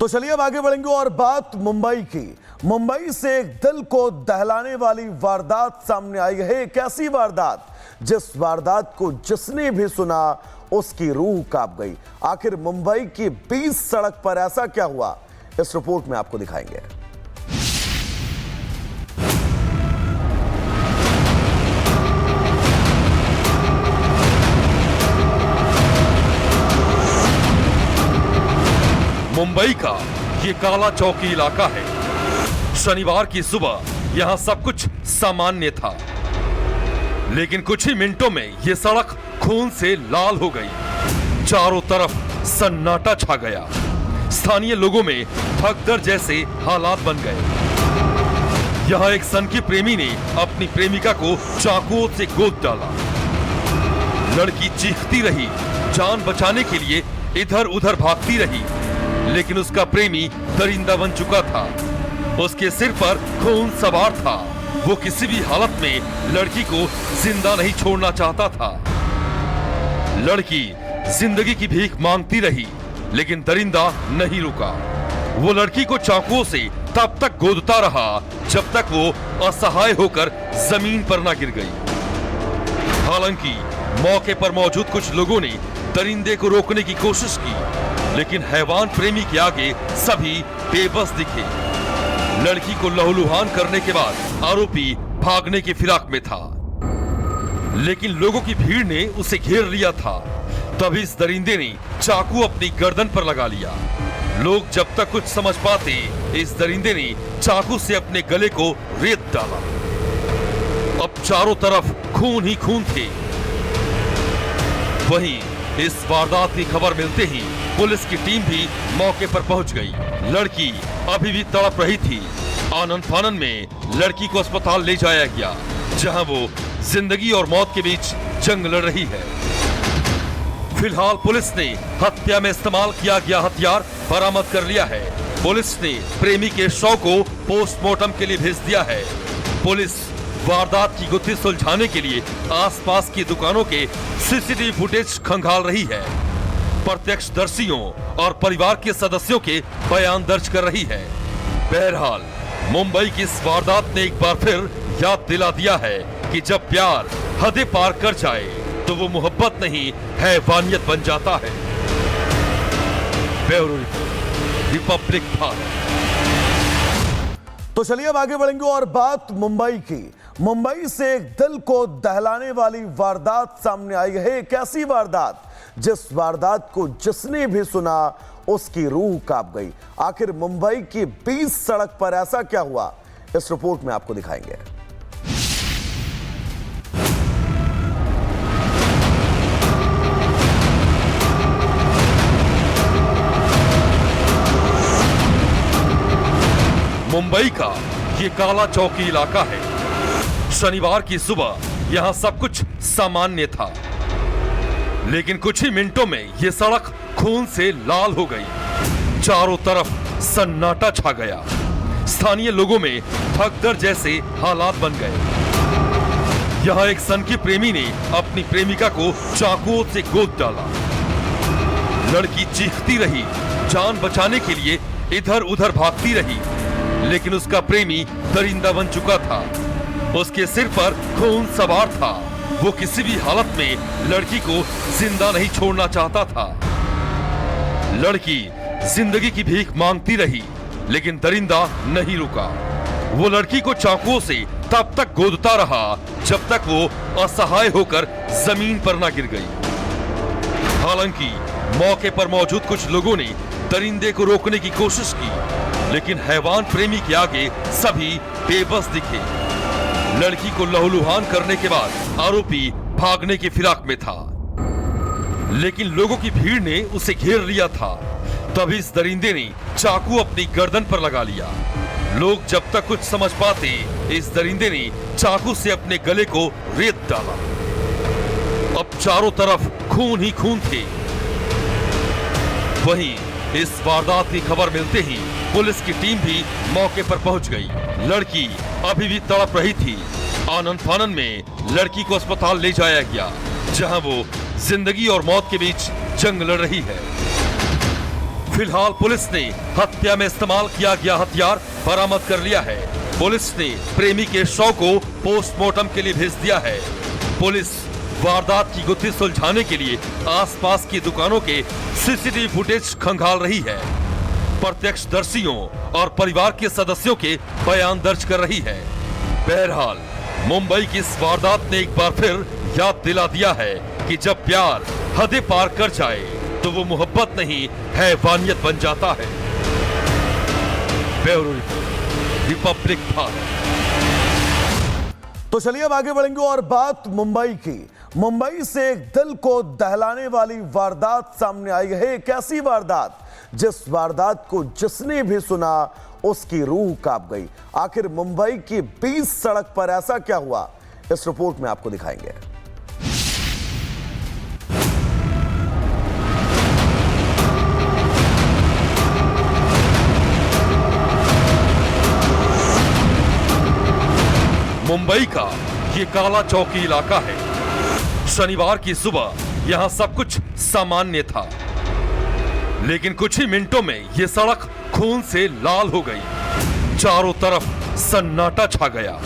तो चलिए अब आगे बढ़ेंगे और बात मुंबई की। मुंबई से एक दिल को दहलाने वाली वारदात सामने आई है। एक ऐसी वारदात जिस वारदात को जिसने भी सुना उसकी रूह कांप गई। आखिर मुंबई की 20 सड़क पर ऐसा क्या हुआ, इस रिपोर्ट में आपको दिखाएंगे। मुंबई का ये काला चौकी इलाका है। शनिवार की सुबह यहां सब कुछ सामान्य था, लेकिन कुछ ही मिनटों में यह सड़क खून से लाल हो गई। चारों तरफ सन्नाटा छा गया। स्थानीय लोगों में भगदड़ जैसे हालात बन गए। यहां एक सनकी प्रेमी ने अपनी प्रेमिका को चाकुओं से गोद डाला। लड़की चीखती रही, जान बचाने के लिए इधर उधर भागती रही, लेकिन उसका प्रेमी दरिंदा बन चुका था। उसके सिर पर खून सवार था। वो किसी भी हालत में लड़की को जिंदा नहीं छोड़ना चाहता था। लड़की जिंदगी की भीख मांगती रही, लेकिन दरिंदा नहीं रुका। वो लड़की को चाकुओं से तब तक गोदता रहा जब तक वो असहाय होकर जमीन पर न गिर गई। हालांकि मौके पर मौजूद कुछ लोगों ने दरिंदे को रोकने की कोशिश की, लेकिन हैवान प्रेमी के आगे सभी बेबस दिखे। लड़की को लहूलुहान करने के बाद आरोपी भागने की फिराक में था, लेकिन लोगों की भीड़ ने उसे घेर लिया था। तभी इस दरिंदे ने चाकू अपनी गर्दन पर लगा लिया। लोग जब तक कुछ समझ पाते, इस दरिंदे ने चाकू से अपने गले को रेत डाला। अब चारों तरफ खून ही खून थे। वहीं इस वारदात की खबर मिलते ही पुलिस की टीम भी मौके पर पहुंच गई। लड़की अभी भी तड़प रही थी। आनन फानन में लड़की को अस्पताल ले जाया गया, जहां वो जिंदगी और मौत के बीच जंग लड़ रही है। फिलहाल पुलिस ने हत्या में इस्तेमाल किया गया हथियार बरामद कर लिया है। पुलिस ने प्रेमी के शव को पोस्टमार्टम के लिए भेज दिया है। पुलिस वारदात की गुत्थी सुलझाने के लिए आसपास की दुकानों के सीसीटीवी फुटेज खंगाल रही है। प्रत्यक्षदर्शियों और परिवार के सदस्यों के बयान दर्ज कर रही है। बहरहाल मुंबई की इस वारदात ने एक बार फिर याद दिला दिया है कि जब प्यार हदें पार कर जाए तो वो मोहब्बत नहीं, हैवानियत बन जाता है। Bureau report, Republic Bharat. तो चलिए अब आगे बढ़ेंगे और बात मुंबई की। मुंबई से एक दिल को दहलाने वाली वारदात सामने आई है। एक ऐसी वारदात जिस वारदात को जिसने भी सुना उसकी रूह कांप गई। आखिर मुंबई की 20 सड़क पर ऐसा क्या हुआ, इस रिपोर्ट में आपको दिखाएंगे। मुंबई का ये काला चौकी इलाका है। शनिवार की सुबह यहां सब कुछ सामान्य था, लेकिन कुछ ही मिनटों में यह सड़क खून से लाल हो गई। चारों तरफ सन्नाटा छा गया। स्थानीय लोगों में भगदड़ जैसे हालात बन गए। यहां एक सनकी प्रेमी ने अपनी प्रेमिका को चाकुओं से गोद डाला। लड़की चीखती रही, जान बचाने के लिए इधर उधर भागती रही, लेकिन उसका प्रेमी दरिंदा बन चुका था। उसके सिर पर खून सवार था। वो किसी भी हालत में लड़की को जिंदा नहीं छोड़ना चाहता था। लड़की जिंदगी की भीख मांगती रही, लेकिन दरिंदा नहीं रुका। वो लड़की को चाकुओं से तब तक गोदता रहा जब तक वो असहाय होकर जमीन पर न गिर गई। हालांकि मौके पर मौजूद कुछ लोगों ने दरिंदे को रोकने की कोशिश की, लेकिन हैवान प्रेमी के आगे सभी बेबस दिखे। लड़की को लहूलुहान करने के बाद आरोपी भागने की फिराक में था, लेकिन लोगों की भीड़ ने उसे घेर लिया था। तभी इस दरिंदे ने चाकू अपनी गर्दन पर लगा लिया। लोग जब तक कुछ समझ पाते, इस दरिंदे ने चाकू से अपने गले को रेत डाला। अब चारों तरफ खून ही खून थे। वहीं इस वारदात की खबर मिलते ही पुलिस की टीम भी मौके पर पहुंच गई। लड़की अभी भी तड़प रही थी। आनन फानन में लड़की को अस्पताल ले जाया गया, जहां वो जिंदगी और मौत के बीच जंग लड़ रही है। फिलहाल पुलिस ने हत्या में इस्तेमाल किया गया हथियार बरामद कर लिया है। पुलिस ने प्रेमी के शव को पोस्टमार्टम के लिए भेज दिया है। पुलिस वारदात की गुत्थी सुलझाने के लिए आसपास की दुकानों के सीसीटीवी फुटेज खंगाल रही है। प्रत्यक्षदर्शियों और परिवार के सदस्यों के बयान दर्ज कर रही है। बहरहाल मुंबई की इस वारदात ने एक बार फिर याद दिला दिया है कि जब प्यार हदें पार कर जाए तो वो मोहब्बत नहीं हैवानियत बन जाता है। Bureau report, Republic Bharat. तो चलिए अब आगे बढ़ेंगे और बात मुंबई की। मुंबई से एक दिल को दहलाने वाली वारदात सामने आई है। एक ऐसी वारदात जिस वारदात को जिसने भी सुना उसकी रूह कांप गई। आखिर मुंबई की 20 सड़क पर ऐसा क्या हुआ, इस रिपोर्ट में आपको दिखाएंगे। मुंबई का ये काला चौकी इलाका है। शनिवार की सुबह यहां सब कुछ सामान्य था, लेकिन कुछ ही मिनटों में यह सड़क खून से लाल हो गई। चारों तरफ सन्नाटा छा गया।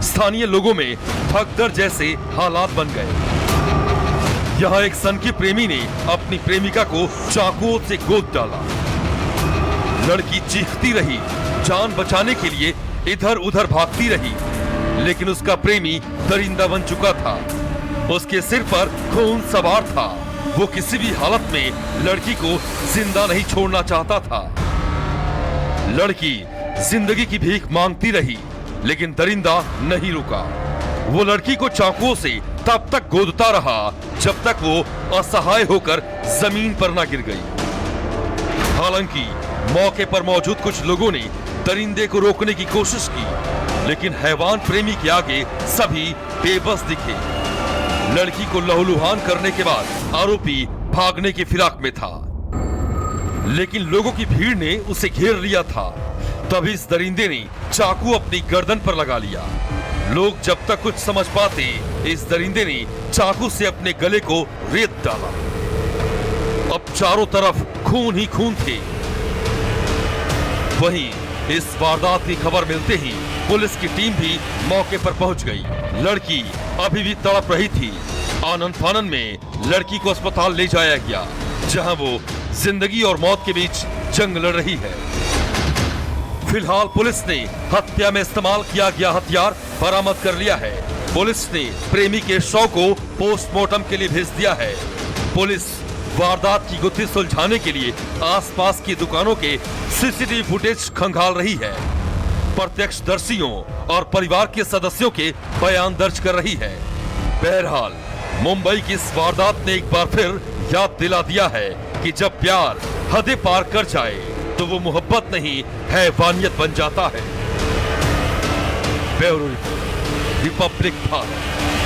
स्थानीय लोगों में भगदड़ जैसे हालात बन गए। यहां एक सनकी प्रेमी ने अपनी प्रेमिका को चाकुओं से गोद डाला। लड़की चीखती रही, जान बचाने के लिए इधर उधर भागती रही, लेकिन उसका प्रेमी दरिंदा बन चुका था। उसके सिर पर खून सवार था। वो किसी भी हालत में लड़की को जिंदा नहीं छोड़ना चाहता था। लड़की जिंदगी की भीख मांगती रही, लेकिन दरिंदा नहीं रुका। वो लड़की को चाकुओं से तब तक गोदता रहा जब तक वो असहाय होकर जमीन पर ना गिर गई। हालांकि मौके पर मौजूद कुछ लोगों ने दरिंदे को रोकने की कोशिश की, लेकिन हैवान प्रेमी के आगे सभी बेबस दिखे। लड़की को लहूलुहान करने के बाद आरोपी भागने की फिराक में था, लेकिन लोगों की भीड़ ने उसे घेर लिया था। तभी इस दरिंदे ने चाकू अपनी गर्दन पर लगा लिया। लोग जब तक कुछ समझ पाते, इस दरिंदे ने चाकू से अपने गले को रेत डाला। अब चारों तरफ खून ही खून थे। वहीं इस वारदात की खबर मिलते ही पुलिस की टीम भी मौके पर पहुंच गई। लड़की अभी भी तड़प रही थी। आनन फानन में लड़की को अस्पताल ले जाया गया, जहां वो जिंदगी और मौत के बीच जंग लड़ रही है। फिलहाल पुलिस ने हत्या में इस्तेमाल किया गया हथियार बरामद कर लिया है। पुलिस ने प्रेमी के शव को पोस्टमार्टम के लिए भेज दिया है। पुलिस वारदात की गुत्थी सुलझाने के लिए आसपास की दुकानों के सीसीटीवी फुटेज खंगाल रही है। प्रत्यक्षदर्शियों और परिवार के सदस्यों के बयान दर्ज कर रही है। बहरहाल मुंबई की इस वारदात ने एक बार फिर याद दिला दिया है कि जब प्यार हदें पार कर जाए तो वो मोहब्बत नहीं हैवानियत बन जाता है। Bureau report, Republic Bharat.